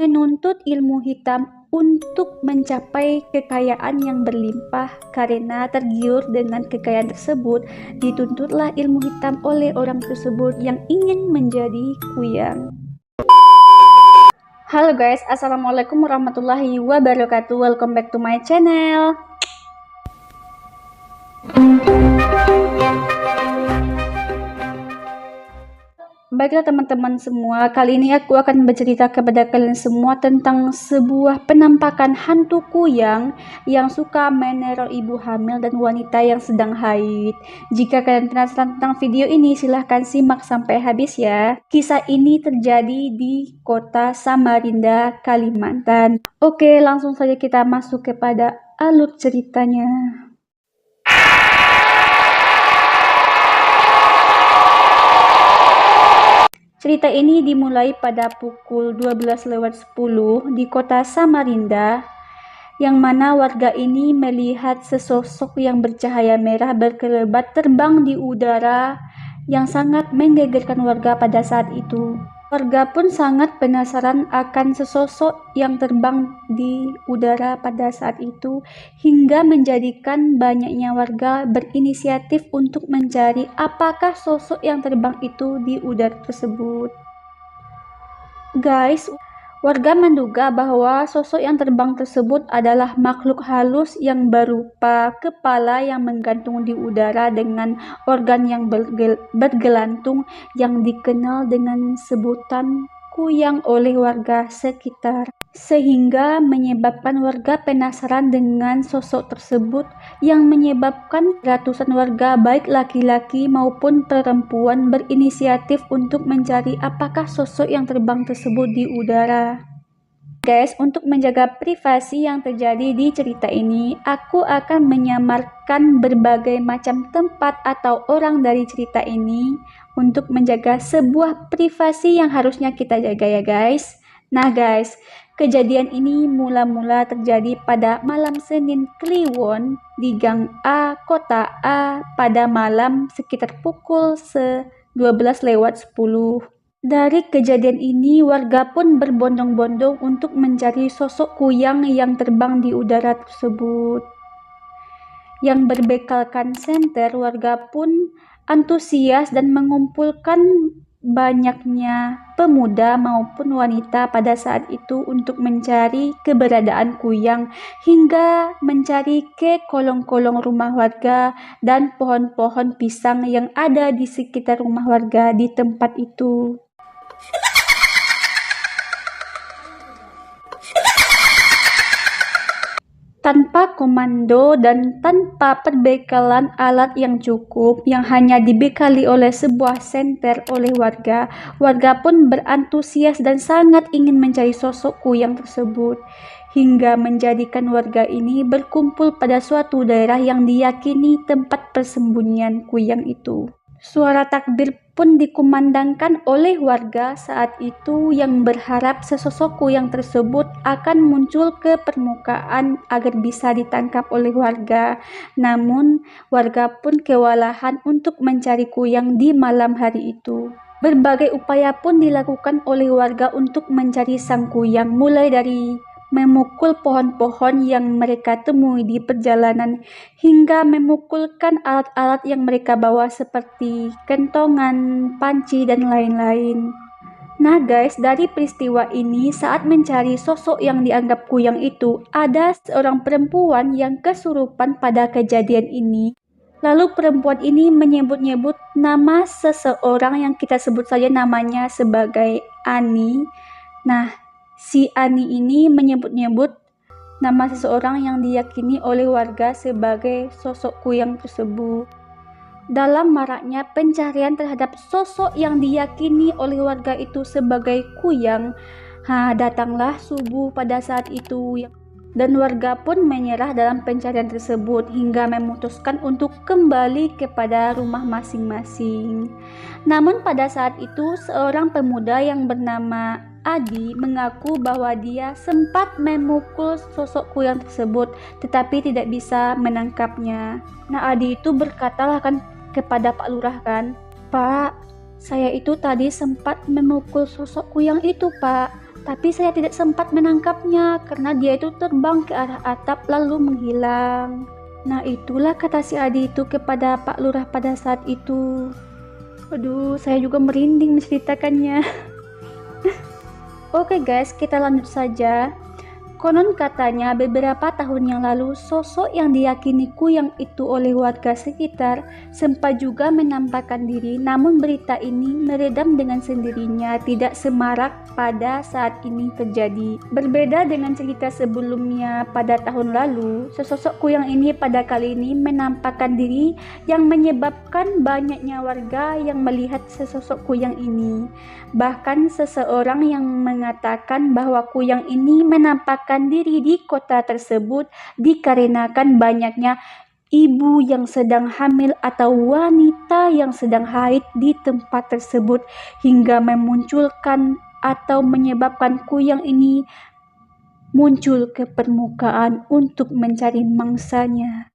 menuntut ilmu hitam untuk mencapai kekayaan yang berlimpah. Karena tergiur dengan kekayaan tersebut, dituntutlah ilmu hitam oleh orang tersebut yang ingin menjadi kuyang. Halo guys, assalamualaikum warahmatullahi wabarakatuh. Welcome back to my channel. Baiklah teman-teman semua, kali ini aku akan bercerita kepada kalian semua tentang sebuah penampakan hantu kuyang yang suka meneror ibu hamil dan wanita yang sedang haid. Jika kalian penasaran tentang video ini, silahkan simak sampai habis ya. Kisah ini terjadi di kota Samarinda, Kalimantan. Oke, langsung saja kita masuk kepada alur ceritanya. Cerita ini dimulai pada pukul 12:10 di kota Samarinda, yang mana warga ini melihat sesosok yang bercahaya merah berkelebat terbang di udara yang sangat menggegerkan warga pada saat itu. Warga pun sangat penasaran akan sesosok yang terbang di udara pada saat itu, hingga menjadikan banyaknya warga berinisiatif untuk mencari apakah sosok yang terbang itu di udara tersebut. Guys, warga menduga bahwa sosok yang terbang tersebut adalah makhluk halus yang berupa kepala yang menggantung di udara dengan organ yang bergelantung yang dikenal dengan sebutan kuyang oleh warga sekitar, sehingga menyebabkan warga penasaran dengan sosok tersebut yang menyebabkan ratusan warga baik laki-laki maupun perempuan berinisiatif untuk mencari apakah sosok yang terbang tersebut di udara. Guys, untuk menjaga privasi yang terjadi di cerita ini, aku akan menyamarkan berbagai macam tempat atau orang dari cerita ini untuk menjaga sebuah privasi yang harusnya kita jaga ya guys. Nah guys, kejadian ini mula-mula terjadi pada malam Senin Kliwon di Gang A, Kota A pada malam sekitar pukul 12:10. Dari kejadian ini, warga pun berbondong-bondong untuk mencari sosok kuyang yang terbang di udara tersebut. Yang berbekalkan senter, warga pun antusias dan mengumpulkan banyaknya pemuda maupun wanita pada saat itu untuk mencari keberadaan kuyang, hingga mencari ke kolong-kolong rumah warga dan pohon-pohon pisang yang ada di sekitar rumah warga di tempat itu. Tanpa komando dan tanpa perbekalan alat yang cukup, yang hanya dibekali oleh sebuah senter oleh warga, warga pun berantusias dan sangat ingin mencari sosok kuyang tersebut, hingga menjadikan warga ini berkumpul pada suatu daerah yang diyakini tempat persembunyian kuyang itu. Suara takbir pun dikumandangkan oleh warga saat itu yang berharap sesosok kuyang tersebut akan muncul ke permukaan agar bisa ditangkap oleh warga. Namun, warga pun kewalahan untuk mencari kuyang di malam hari itu. Berbagai upaya pun dilakukan oleh warga untuk mencari sang kuyang, mulai dari memukul pohon-pohon yang mereka temui di perjalanan hingga memukulkan alat-alat yang mereka bawa seperti kentongan, panci, dan lain-lain. Nah guys, dari peristiwa ini, saat mencari sosok yang dianggap kuyang itu, ada seorang perempuan yang kesurupan pada kejadian ini. Lalu perempuan ini menyebut-nyebut nama seseorang yang kita sebut saja namanya sebagai Ani. Nah, si Ani ini menyebut-nyebut nama seseorang yang diyakini oleh warga sebagai sosok kuyang tersebut. Dalam maraknya pencarian terhadap sosok yang diyakini oleh warga itu sebagai kuyang, datanglah subuh pada saat itu, dan warga pun menyerah dalam pencarian tersebut hingga memutuskan untuk kembali kepada rumah masing-masing. Namun pada saat itu, seorang pemuda yang bernama Adi mengaku bahwa dia sempat memukul sosok kuyang tersebut tetapi tidak bisa menangkapnya. Nah, Adi itu berkatalah kan kepada Pak Lurah kan, "Pak, saya itu tadi sempat memukul sosok kuyang itu, Pak. Tapi saya tidak sempat menangkapnya karena dia itu terbang ke arah atap lalu menghilang. Nah, itulah kata si Adi itu kepada Pak Lurah pada saat itu. Aduh, saya juga merinding menceritakannya. Oke guys, kita lanjut saja. Konon katanya beberapa tahun yang lalu sosok yang diyakini kuyang itu oleh warga sekitar sempat juga menampakkan diri, namun berita ini meredam dengan sendirinya, tidak semarak pada saat ini terjadi. Berbeda dengan cerita sebelumnya pada tahun lalu, sesosok kuyang ini pada kali ini menampakkan diri yang menyebabkan banyaknya warga yang melihat sesosok kuyang ini. Bahkan seseorang yang mengatakan bahwa kuyang ini menampakkan diri di kota tersebut dikarenakan banyaknya ibu yang sedang hamil atau wanita yang sedang haid di tempat tersebut hingga memunculkan atau menyebabkan kuyang ini muncul ke permukaan untuk mencari mangsanya.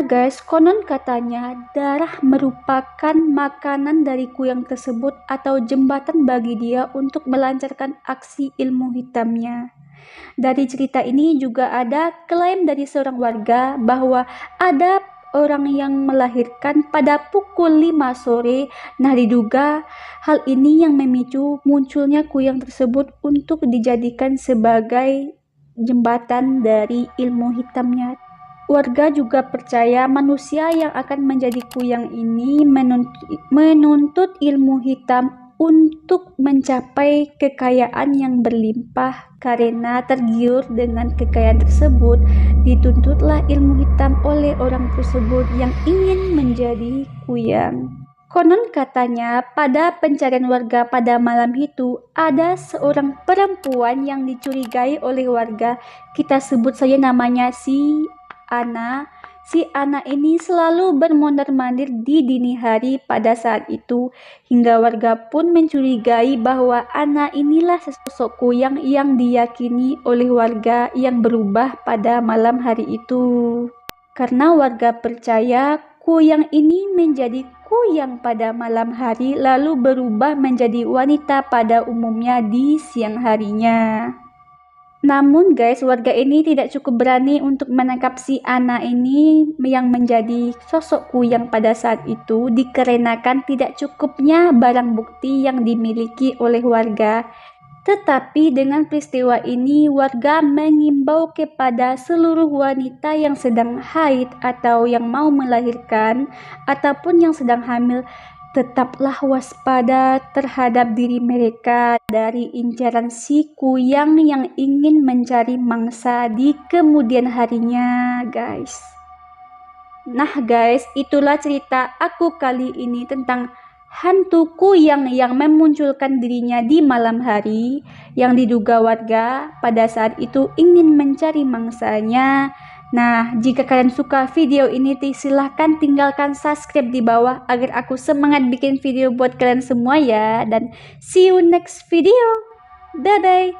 Guys, konon katanya darah merupakan makanan dari kuyang tersebut atau jembatan bagi dia untuk melancarkan aksi ilmu hitamnya. Dari cerita ini juga ada klaim dari seorang warga bahwa ada orang yang melahirkan pada pukul 5 sore. Nah, diduga hal ini yang memicu munculnya kuyang tersebut untuk dijadikan sebagai jembatan dari ilmu hitamnya. Warga juga percaya manusia yang akan menjadi kuyang ini menuntut ilmu hitam untuk mencapai kekayaan yang berlimpah. Karena tergiur dengan kekayaan tersebut, dituntutlah ilmu hitam oleh orang tersebut yang ingin menjadi kuyang. Konon katanya pada pencarian warga pada malam itu ada seorang perempuan yang dicurigai oleh warga. Kita sebut saja namanya si Ana. Si Ana ini selalu bermondar-mandir di dini hari pada saat itu, hingga warga pun mencurigai bahwa Ana inilah sosok kuyang yang diyakini oleh warga yang berubah pada malam hari itu. Karena warga percaya kuyang ini menjadi kuyang pada malam hari lalu berubah menjadi wanita pada umumnya di siang harinya. Namun guys, warga ini tidak cukup berani untuk menangkap si Ana ini yang menjadi sosok kuyang pada saat itu dikarenakan tidak cukupnya barang bukti yang dimiliki oleh warga. Tetapi dengan peristiwa ini, warga mengimbau kepada seluruh wanita yang sedang haid atau yang mau melahirkan ataupun yang sedang hamil, tetaplah waspada terhadap diri mereka dari incaran si kuyang yang ingin mencari mangsa di kemudian harinya, guys. Nah guys, itulah cerita aku kali ini tentang hantu kuyang yang memunculkan dirinya di malam hari yang diduga warga pada saat itu ingin mencari mangsanya. Nah, jika kalian suka video ini, silahkan tinggalkan subscribe di bawah agar aku semangat bikin video buat kalian semua ya. Dan see you next video. Bye-bye.